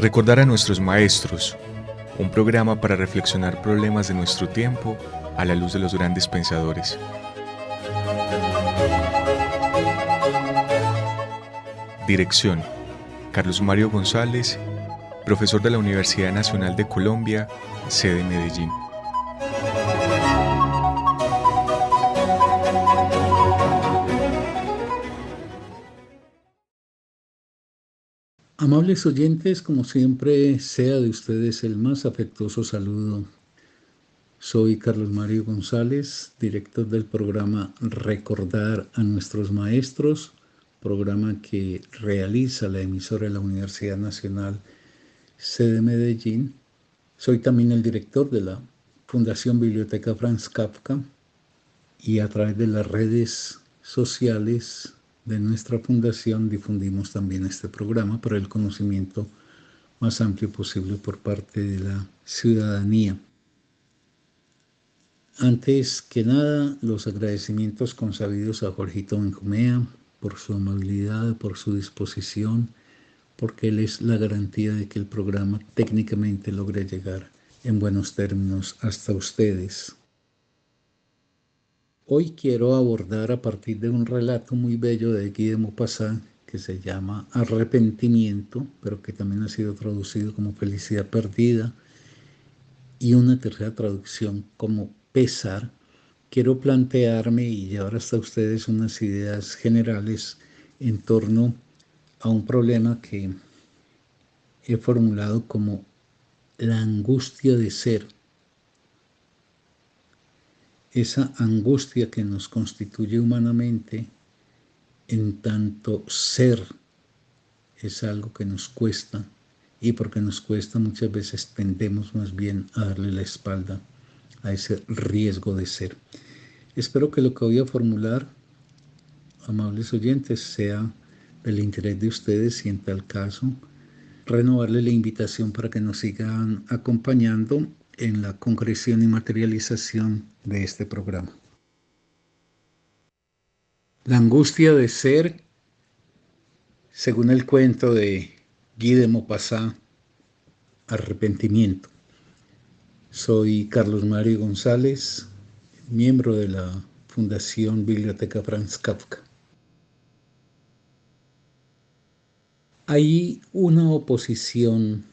Recordar a nuestros maestros, un programa para reflexionar problemas de nuestro tiempo a la luz de los grandes pensadores. Dirección: Carlos Mario González, profesor de la Universidad Nacional de Colombia, sede Medellín. Amables oyentes, como siempre, sea de ustedes el más afectuoso saludo. Soy Carlos Mario González, director del programa Recordar a nuestros maestros, programa que realiza la emisora de la Universidad Nacional sede Medellín. Soy también el director de la Fundación Biblioteca Franz Kafka y a través de las redes sociales de nuestra fundación difundimos también este programa para el conocimiento más amplio posible por parte de la ciudadanía. Antes que nada, los agradecimientos consabidos a Jorgito Benjumea por su amabilidad, por su disposición, porque él es la garantía de que el programa técnicamente logre llegar en buenos términos hasta ustedes. Hoy quiero abordar a partir de un relato muy bello de Guy de Maupassant que se llama Arrepentimiento, pero que también ha sido traducido como Felicidad Perdida, y una tercera traducción como Pesar. Quiero plantearme y llevar hasta ustedes unas ideas generales en torno a un problema que he formulado como la angustia de ser. Esa angustia que nos constituye humanamente, en tanto ser es algo que nos cuesta, y porque nos cuesta muchas veces tendemos más bien a darle la espalda a ese riesgo de ser. Espero que lo que voy a formular, amables oyentes, sea del interés de ustedes y en tal caso renovarle la invitación para que nos sigan acompañando en la concreción y materialización de este programa. La angustia de ser, según el cuento de Guy de Maupassant, Arrepentimiento. Soy Carlos Mario González, miembro de la Fundación Biblioteca Franz Kafka. Hay una oposición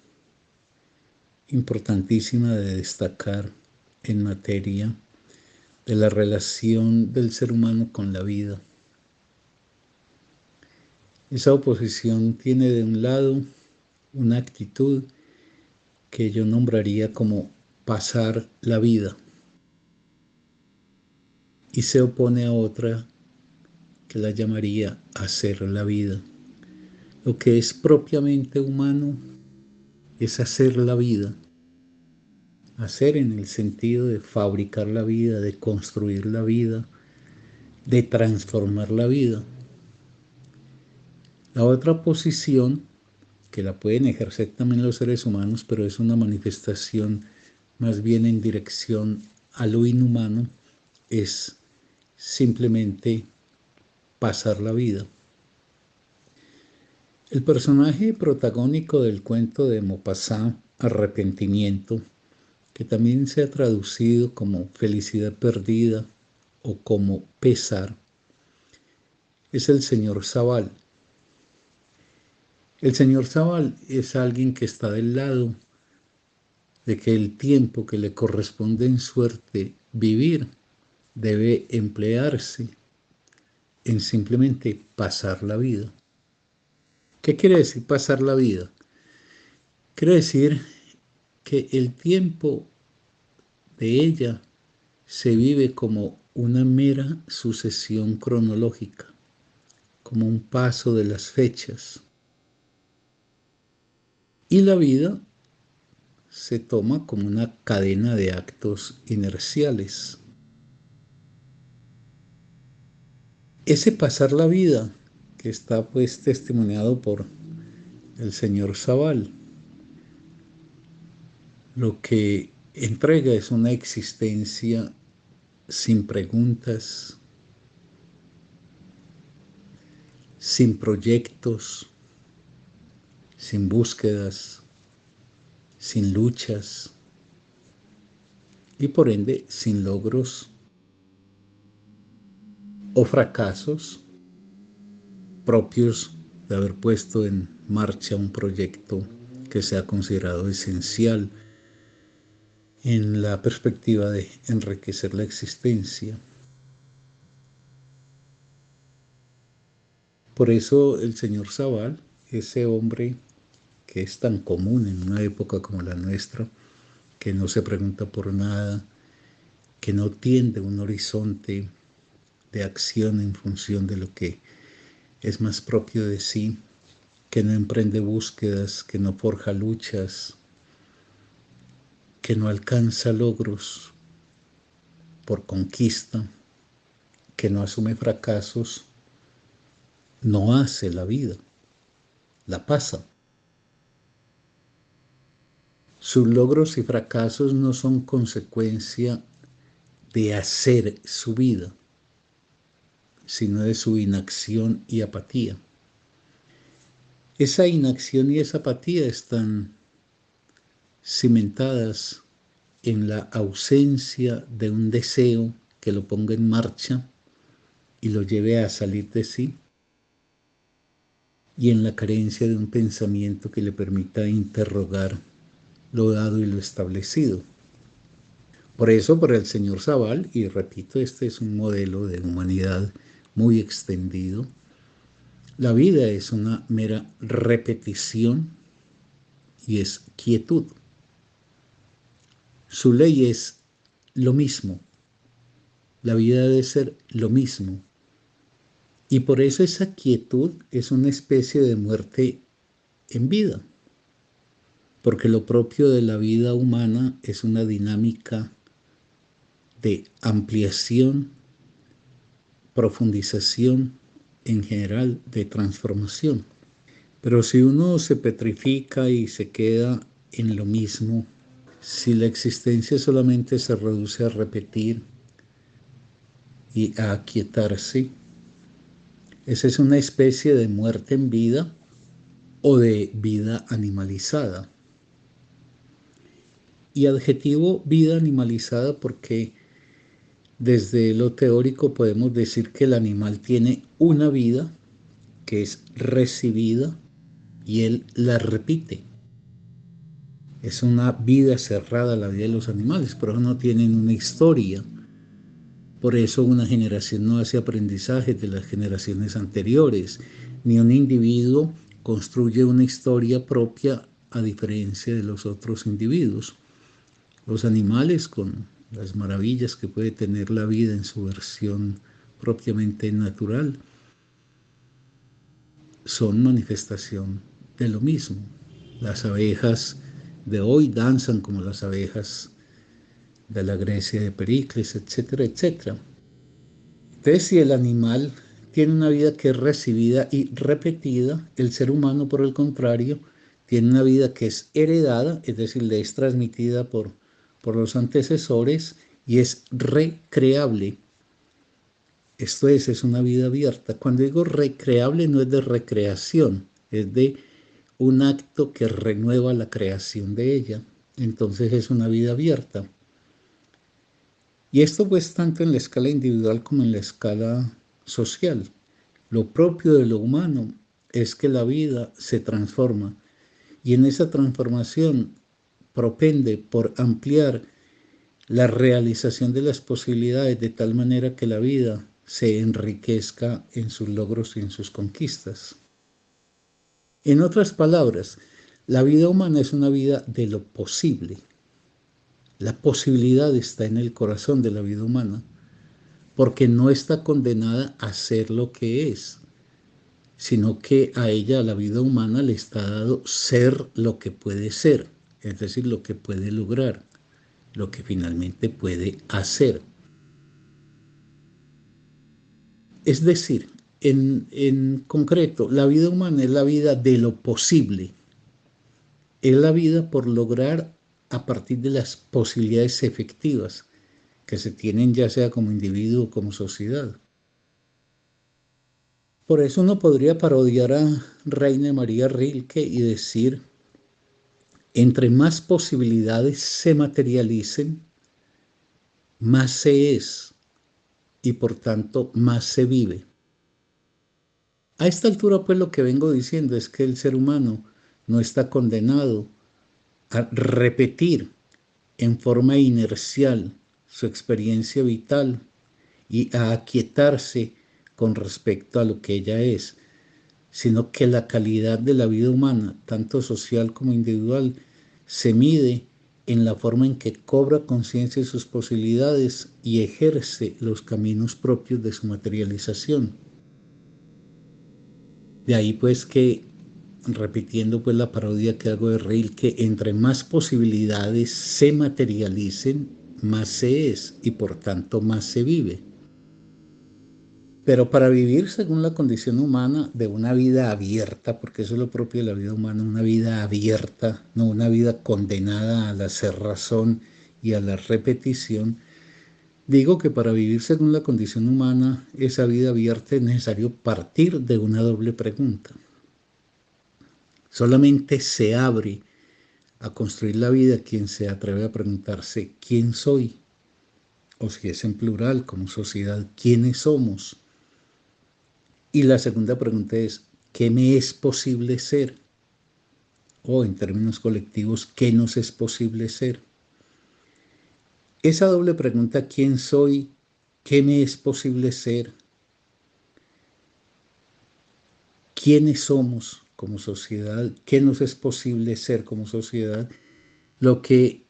importantísima de destacar en materia de la relación del ser humano con la vida. Esa oposición tiene de un lado una actitud que yo nombraría como pasar la vida y se opone a otra que la llamaría hacer la vida. Lo que es propiamente humano es hacer la vida. Hacer en el sentido de fabricar la vida, de construir la vida, de transformar la vida. La otra posición, que la pueden ejercer también los seres humanos, pero es una manifestación más bien en dirección a lo inhumano, es simplemente pasar la vida. El personaje protagónico del cuento de Maupassant, Arrepentimiento, que también se ha traducido como Felicidad Perdida o como Pesar, es el señor Zabal. El señor Zabal es alguien que está del lado de que el tiempo que le corresponde en suerte vivir debe emplearse en simplemente pasar la vida. ¿Qué quiere decir pasar la vida? Quiere decir que el tiempo de ella se vive como una mera sucesión cronológica, como un paso de las fechas. Y la vida se toma como una cadena de actos inerciales. Ese pasar la vida que está pues testimoniado por el señor Zabal, lo que entrega es una existencia sin preguntas, sin proyectos, sin búsquedas, sin luchas y por ende sin logros o fracasos propios de haber puesto en marcha un proyecto que sea considerado esencial en la perspectiva de enriquecer la existencia. Por eso el señor Zabal, ese hombre que es tan común en una época como la nuestra, que no se pregunta por nada, que no tiende un horizonte de acción en función de lo que es más propio de sí, que no emprende búsquedas, que no forja luchas, que no alcanza logros por conquista, que no asume fracasos, no hace la vida, la pasa. Sus logros y fracasos no son consecuencia de hacer su vida, sino de su inacción y apatía. Esa inacción y esa apatía están cimentadas en la ausencia de un deseo que lo ponga en marcha y lo lleve a salir de sí, y en la carencia de un pensamiento que le permita interrogar lo dado y lo establecido. Por eso, para el señor Zabal, y repito, este es un modelo de humanidad muy extendido, la vida es una mera repetición y es quietud. Su ley es lo mismo, la vida debe ser lo mismo. Y por eso esa quietud es una especie de muerte en vida, porque lo propio de la vida humana es una dinámica de ampliación, profundización, en general de transformación. Pero si uno se petrifica y se queda en lo mismo, si la existencia solamente se reduce a repetir y a aquietarse, esa es una especie de muerte en vida o de vida animalizada. Y adjetivo vida animalizada porque desde lo teórico podemos decir que el animal tiene una vida que es recibida y él la repite. Es una vida cerrada la vida de los animales, pero no tienen una historia. Por eso una generación no hace aprendizaje de las generaciones anteriores, ni un individuo construye una historia propia a diferencia de los otros individuos. Los animales, con las maravillas que puede tener la vida en su versión propiamente natural, son manifestación de lo mismo. Las abejas de hoy danzan como las abejas de la Grecia de Pericles, etcétera, etcétera. Entonces, si el animal tiene una vida que es recibida y repetida, el ser humano, por el contrario, tiene una vida que es heredada, es decir, le es transmitida por los antecesores y es recreable. Esto es una vida abierta. Cuando digo recreable no es de recreación, es de un acto que renueva la creación de ella. Entonces es una vida abierta. Y esto pues tanto en la escala individual como en la escala social. Lo propio de lo humano es que la vida se transforma y en esa transformación propende por ampliar la realización de las posibilidades de tal manera que la vida se enriquezca en sus logros y en sus conquistas. En otras palabras, la vida humana es una vida de lo posible. La posibilidad está en el corazón de la vida humana, porque no está condenada a ser lo que es, sino que a ella, a la vida humana, le está dado ser lo que puede ser, es decir, lo que puede lograr, lo que finalmente puede hacer. Es decir, en concreto, la vida humana es la vida de lo posible, es la vida por lograr a partir de las posibilidades efectivas que se tienen ya sea como individuo o como sociedad. Por eso uno podría parodiar a Rainer Maria Rilke y decir Entre más posibilidades se materialicen, más se es y por tanto más se vive. A esta altura, pues lo que vengo diciendo es que el ser humano no está condenado a repetir en forma inercial su experiencia vital y a aquietarse con respecto a lo que ella es, sino que la calidad de la vida humana, tanto social como individual, se mide en la forma en que cobra conciencia de sus posibilidades y ejerce los caminos propios de su materialización. De ahí pues que, repitiendo pues la parodia que hago de Reil, que entre más posibilidades se materialicen, más se es y por tanto más se vive. Pero para vivir según la condición humana de una vida abierta, porque eso es lo propio de la vida humana, una vida abierta, no una vida condenada a la cerrazón y a la repetición, digo que para vivir según la condición humana, esa vida abierta es necesario partir de una doble pregunta. Solamente se abre a construir la vida quien se atreve a preguntarse ¿quién soy? O si es en plural, como sociedad, ¿quiénes somos? Y la segunda pregunta es ¿qué me es posible ser? O en términos colectivos, ¿qué nos es posible ser? Esa doble pregunta ¿quién soy? ¿Qué me es posible ser? ¿Quiénes somos como sociedad? ¿Qué nos es posible ser como sociedad? Lo que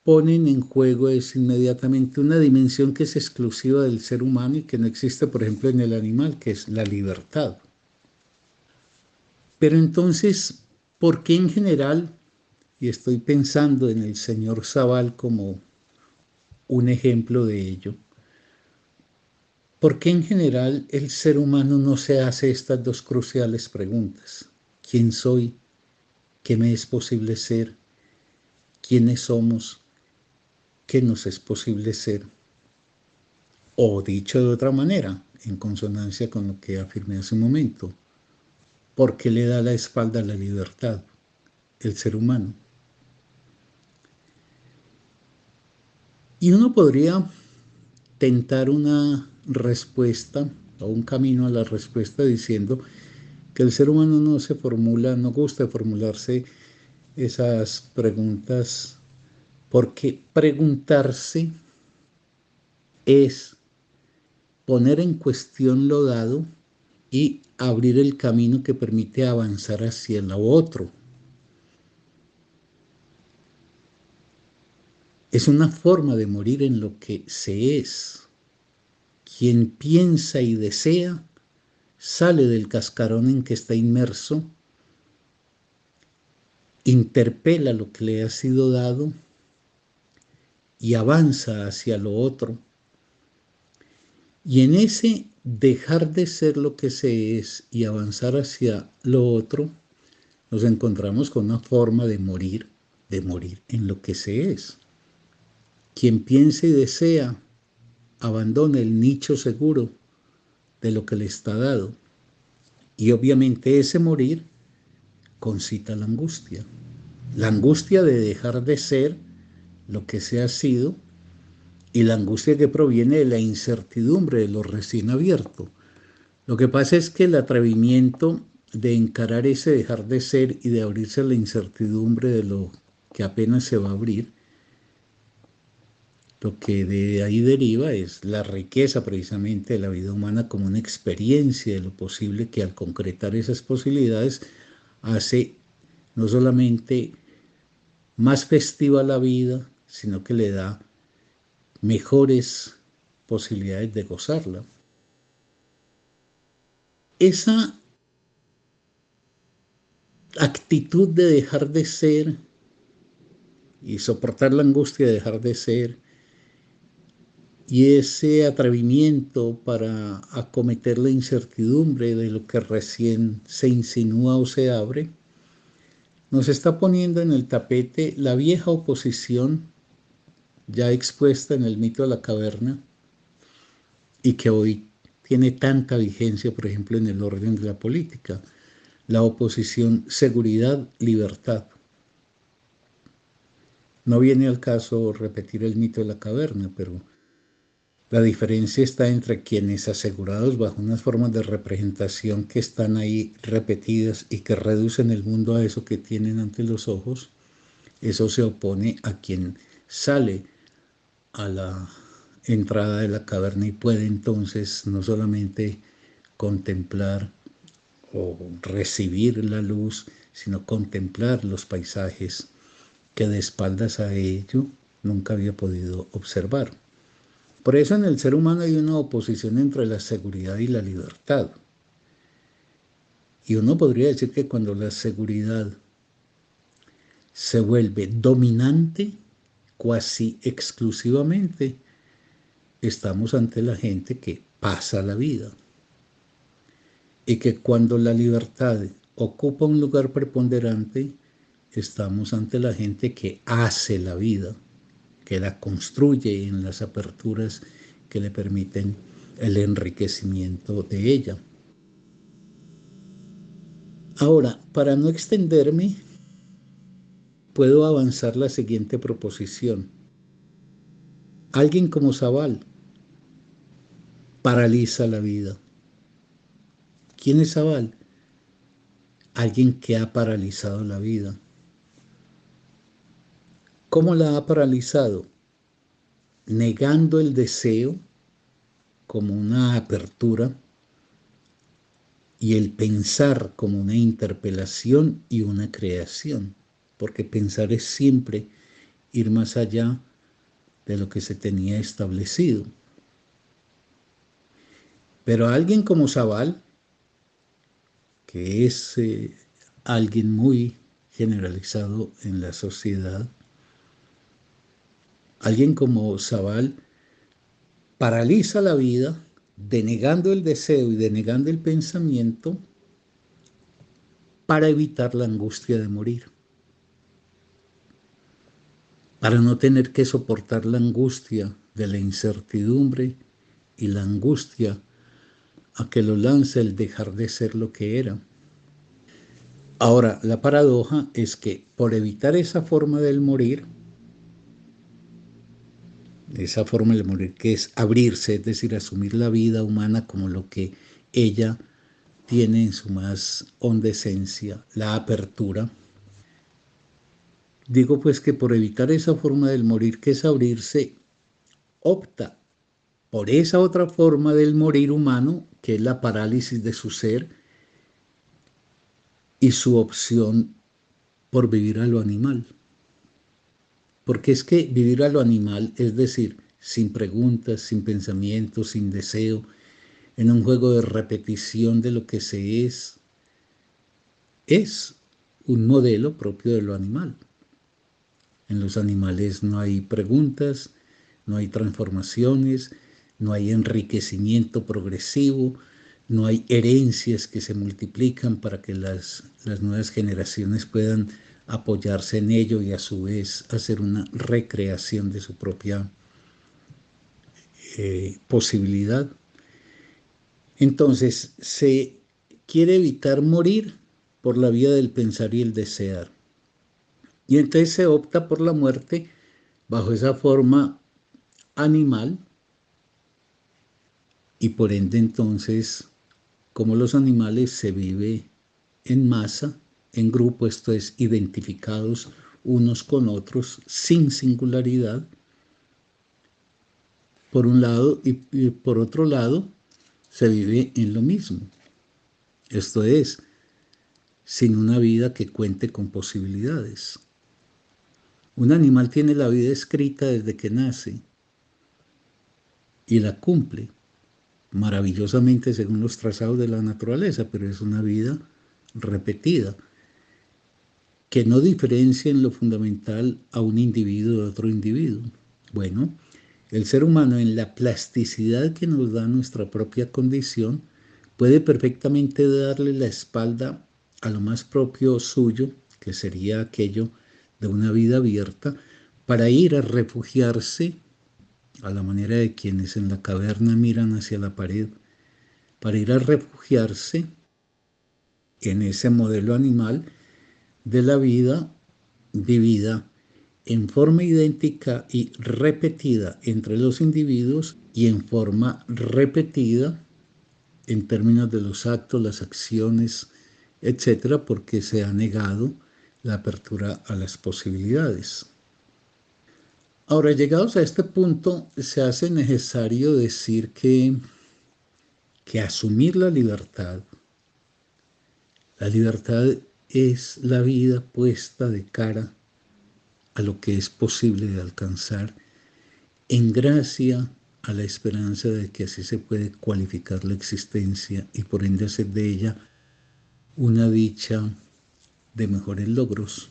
ponen en juego es inmediatamente una dimensión que es exclusiva del ser humano y que no existe, por ejemplo, en el animal, que es la libertad. Pero entonces, ¿por qué en general, y estoy pensando en el señor Zabal como un ejemplo de ello, por qué en general el ser humano no se hace estas dos cruciales preguntas? ¿Quién soy? ¿Qué me es posible ser? ¿Quiénes somos? ¿Qué nos es posible ser? O dicho de otra manera, en consonancia con lo que afirmé hace un momento, ¿por qué le da la espalda a la libertad el ser humano? Y uno podría tentar una respuesta o un camino a la respuesta diciendo que el ser humano no se formula, no gusta formularse esas preguntas porque preguntarse es poner en cuestión lo dado y abrir el camino que permite avanzar hacia lo otro. Es una forma de morir en lo que se es. Quien piensa y desea sale del cascarón en que está inmerso, interpela lo que le ha sido dado y avanza hacia lo otro. Y en ese dejar de ser lo que se es y avanzar hacia lo otro, nos encontramos con una forma de morir en lo que se es. Quien piensa y desea abandona el nicho seguro de lo que le está dado. Y obviamente ese morir concita la angustia de dejar de ser lo que se ha sido y la angustia que proviene de la incertidumbre de lo recién abierto. Lo que pasa es que el atrevimiento de encarar ese dejar de ser y de abrirse a la incertidumbre de lo que apenas se va a abrir, lo que de ahí deriva es la riqueza precisamente de la vida humana como una experiencia de lo posible que al concretar esas posibilidades hace no solamente más festiva la vida, sino que le da mejores posibilidades de gozarla. Esa actitud de dejar de ser y soportar la angustia de dejar de ser y ese atrevimiento para acometer la incertidumbre de lo que recién se insinúa o se abre, nos está poniendo en el tapete la vieja oposición ya expuesta en el mito de la caverna y que hoy tiene tanta vigencia, por ejemplo, en el orden de la política, la oposición seguridad-libertad. No viene al caso repetir el mito de la caverna, pero la diferencia está entre quienes asegurados bajo unas formas de representación que están ahí repetidas y que reducen el mundo a eso que tienen ante los ojos. Eso se opone a quien sale a la entrada de la caverna y puede entonces no solamente contemplar o recibir la luz, sino contemplar los paisajes que de espaldas a ello nunca había podido observar. Por eso en el ser humano hay una oposición entre la seguridad y la libertad. Y uno podría decir que cuando la seguridad se vuelve dominante, cuasi exclusivamente, estamos ante la gente que pasa la vida. Y que cuando la libertad ocupa un lugar preponderante, estamos ante la gente que hace la vida, que la construye en las aperturas que le permiten el enriquecimiento de ella. Ahora, para no extenderme, puedo avanzar la siguiente proposición. Alguien como Zabal paraliza la vida. ¿Quién es Zabal? Alguien que ha paralizado la vida. ¿Cómo la ha paralizado? Negando el deseo como una apertura y el pensar como una interpelación y una creación, porque pensar es siempre ir más allá de lo que se tenía establecido. Pero alguien como Zabal, que es alguien muy generalizado en la sociedad, alguien como Zabal paraliza la vida denegando el deseo y denegando el pensamiento para evitar la angustia de morir, para no tener que soportar la angustia de la incertidumbre y la angustia a que lo lanza el dejar de ser lo que era. Ahora, la paradoja es que por evitar esa forma del morir, esa forma del morir que es abrirse, es decir, asumir la vida humana como lo que ella tiene en su más honda esencia, la apertura. Digo pues que por evitar esa forma del morir que es abrirse, opta por esa otra forma del morir humano, que es la parálisis de su ser, y su opción por vivir a lo animal. Porque es que vivir a lo animal, es decir, sin preguntas, sin pensamientos, sin deseo, en un juego de repetición de lo que se es un modelo propio de lo animal. En los animales no hay preguntas, no hay transformaciones, no hay enriquecimiento progresivo, no hay herencias que se multiplican para que las nuevas generaciones puedan apoyarse en ello y a su vez hacer una recreación de su propia posibilidad. Entonces, se quiere evitar morir por la vía del pensar y el desear. Y entonces se opta por la muerte bajo esa forma animal y por ende entonces, como los animales se vive en masa, en grupo, esto es, identificados unos con otros sin singularidad, por un lado, y por otro lado, se vive en lo mismo. Esto es, sin una vida que cuente con posibilidades. Un animal tiene la vida escrita desde que nace y la cumple maravillosamente según los trazados de la naturaleza, pero es una vida repetida, que no diferencia en lo fundamental a un individuo de otro individuo. Bueno, el ser humano en la plasticidad que nos da nuestra propia condición puede perfectamente darle la espalda a lo más propio suyo, que sería aquello de una vida abierta, para ir a refugiarse a la manera de quienes en la caverna miran hacia la pared, para ir a refugiarse en ese modelo animal de la vida vivida en forma idéntica y repetida entre los individuos y en forma repetida en términos de los actos, las acciones, etcétera, porque se ha negado la apertura a las posibilidades. Ahora, llegados a este punto, se hace necesario decir que asumir la libertad es la vida puesta de cara a lo que es posible de alcanzar en gracia a la esperanza de que así se puede cualificar la existencia y por ende hacer de ella una dicha de mejores logros.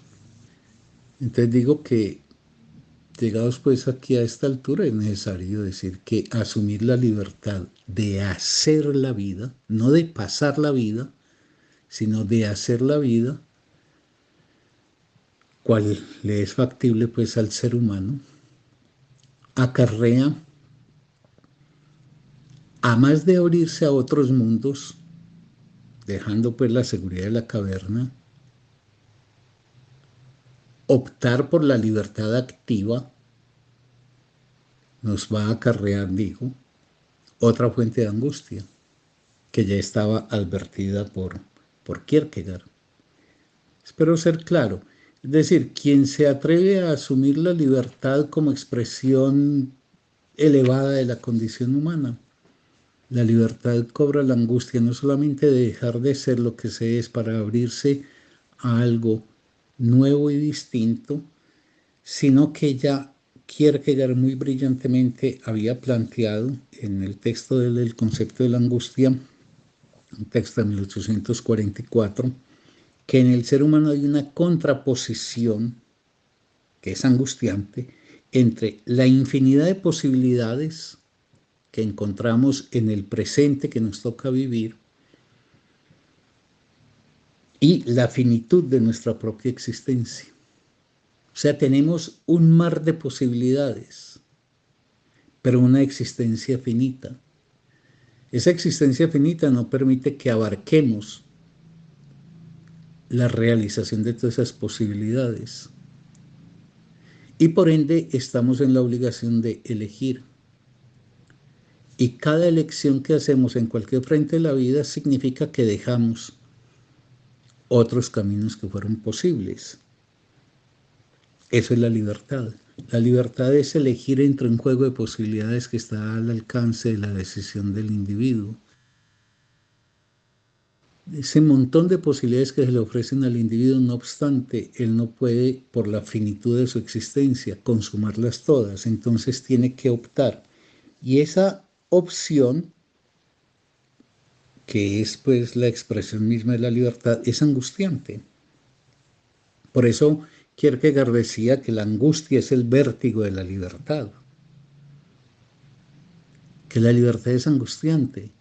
Entonces digo que llegados pues aquí a esta altura es necesario decir que asumir la libertad de hacer la vida, no de pasar la vida, sino de hacer la vida, cual le es factible pues al ser humano, acarrea, a más de abrirse a otros mundos, dejando pues la seguridad de la caverna, optar por la libertad activa nos va a acarrear, dijo, otra fuente de angustia que ya estaba advertida por Kierkegaard. Espero ser claro. Es decir, quien se atreve a asumir la libertad como expresión elevada de la condición humana, la libertad cobra la angustia no solamente de dejar de ser lo que se es para abrirse a algo nuevo y distinto, sino que ya Kierkegaard muy brillantemente había planteado en el texto del concepto de la angustia, un texto de 1844, que en el ser humano hay una contraposición que es angustiante entre la infinidad de posibilidades que encontramos en el presente que nos toca vivir y la finitud de nuestra propia existencia. O sea, tenemos un mar de posibilidades, pero una existencia finita. Esa existencia finita no permite que abarquemos la realización de todas esas posibilidades. Y por ende estamos en la obligación de elegir. Y cada elección que hacemos en cualquier frente de la vida significa que dejamos otros caminos que fueron posibles. Eso es la libertad. La libertad es elegir entre un juego de posibilidades que está al alcance de la decisión del individuo. Ese montón de posibilidades que se le ofrecen al individuo, no obstante, él no puede, por la finitud de su existencia, consumarlas todas. Entonces tiene que optar. Y esa opción, que es pues la expresión misma de la libertad, es angustiante. Por eso Kierkegaard decía que la angustia es el vértigo de la libertad, que la libertad es angustiante,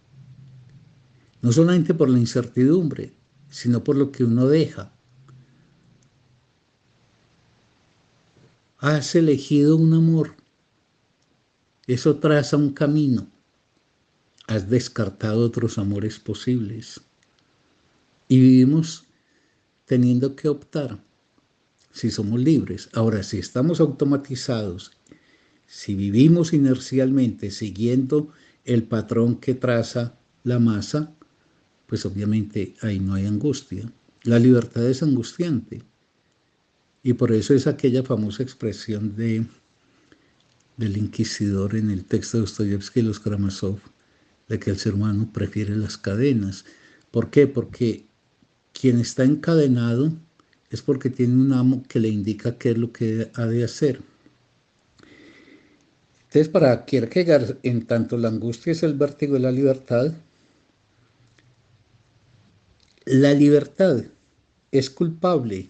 no solamente por la incertidumbre, sino por lo que uno deja. Has elegido un amor, eso traza un camino, has descartado otros amores posibles y vivimos teniendo que optar si somos libres. Ahora, si estamos automatizados, si vivimos inercialmente siguiendo el patrón que traza la masa, pues obviamente ahí no hay angustia. La libertad es angustiante. Y por eso es aquella famosa expresión del inquisidor en el texto de Dostoyevsky y los Karamazov, de que el ser humano prefiere las cadenas. ¿Por qué? Porque quien está encadenado es porque tiene un amo que le indica qué es lo que ha de hacer. Entonces, para Kierkegaard, en tanto la angustia es el vértigo de la libertad es culpable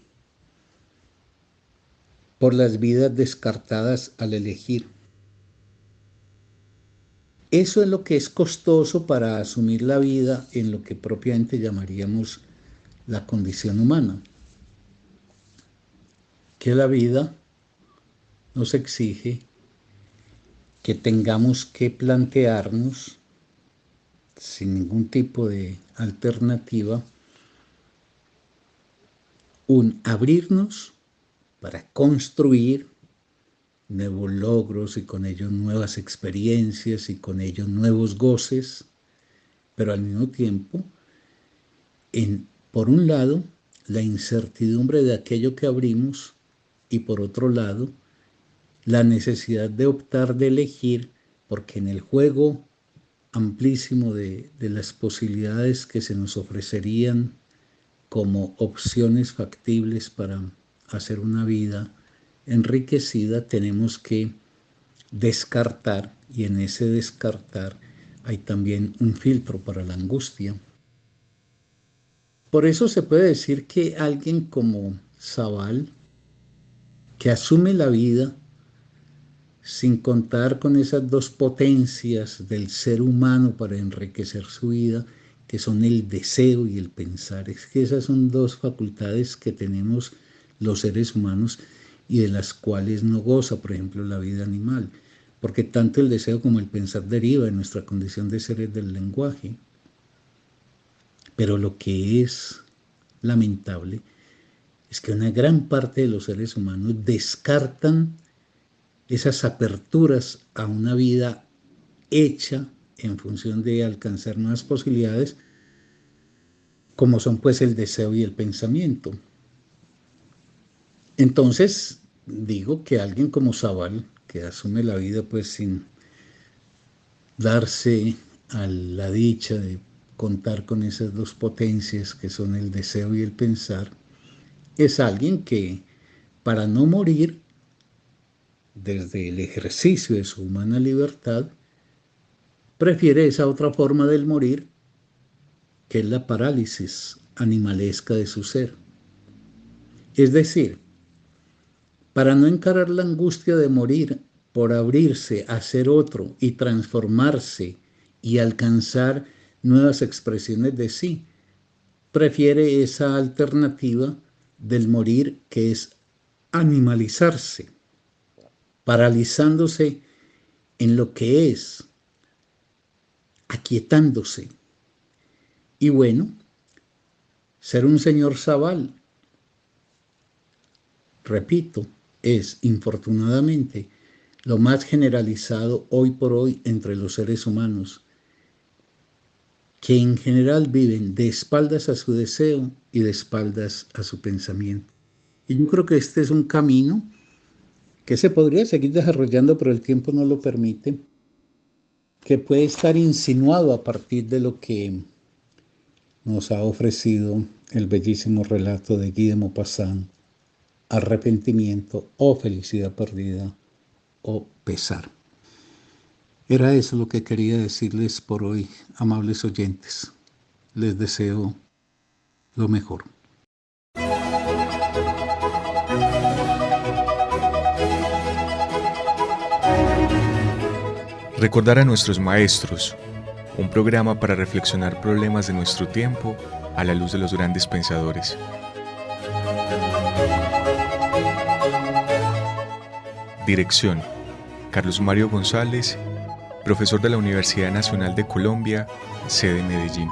por las vidas descartadas al elegir. Eso es lo que es costoso para asumir la vida en lo que propiamente llamaríamos la condición humana. Que la vida nos exige que tengamos que plantearnos, sin ningún tipo de alternativa, un abrirnos para construir nuevos logros y con ellos nuevas experiencias y con ellos nuevos goces, pero al mismo tiempo, por un lado, la incertidumbre de aquello que abrimos y por otro lado, la necesidad de optar, de elegir, porque en el juego amplísimo de las posibilidades que se nos ofrecerían como opciones factibles para hacer una vida enriquecida, tenemos que descartar, y en ese descartar hay también un filtro para la angustia. Por eso se puede decir que alguien como Zabal, que asume la vida sin contar con esas dos potencias del ser humano para enriquecer su vida, que son el deseo y el pensar. Es que esas son dos facultades que tenemos los seres humanos y de las cuales no goza, por ejemplo, la vida animal, porque tanto el deseo como el pensar deriva de nuestra condición de seres del lenguaje. Pero lo que es lamentable es que una gran parte de los seres humanos descartan esas aperturas a una vida hecha en función de alcanzar nuevas posibilidades, como son pues el deseo y el pensamiento. Entonces, digo que alguien como Zabal, que asume la vida pues sin darse a la dicha de contar con esas dos potencias que son el deseo y el pensar, es alguien que para no morir desde el ejercicio de su humana libertad, prefiere esa otra forma del morir, que es la parálisis animalesca de su ser. Es decir, para no encarar la angustia de morir por abrirse a ser otro y transformarse y alcanzar nuevas expresiones de sí, prefiere esa alternativa del morir, que es animalizarse, paralizándose en lo que es, aquietándose. Y bueno, ser un señor Zabal, repito, es infortunadamente lo más generalizado hoy por hoy entre los seres humanos, que en general viven de espaldas a su deseo y de espaldas a su pensamiento. Y yo creo que este es un camino que se podría seguir desarrollando, pero el tiempo no lo permite, que puede estar insinuado a partir de lo que nos ha ofrecido el bellísimo relato de Guy de Maupassant, Arrepentimiento o Felicidad Perdida o Pesar. Era eso lo que quería decirles por hoy, amables oyentes. Les deseo lo mejor. Recordar a nuestros maestros, un programa para reflexionar problemas de nuestro tiempo a la luz de los grandes pensadores. Dirección: Carlos Mario González, profesor de la Universidad Nacional de Colombia, sede Medellín.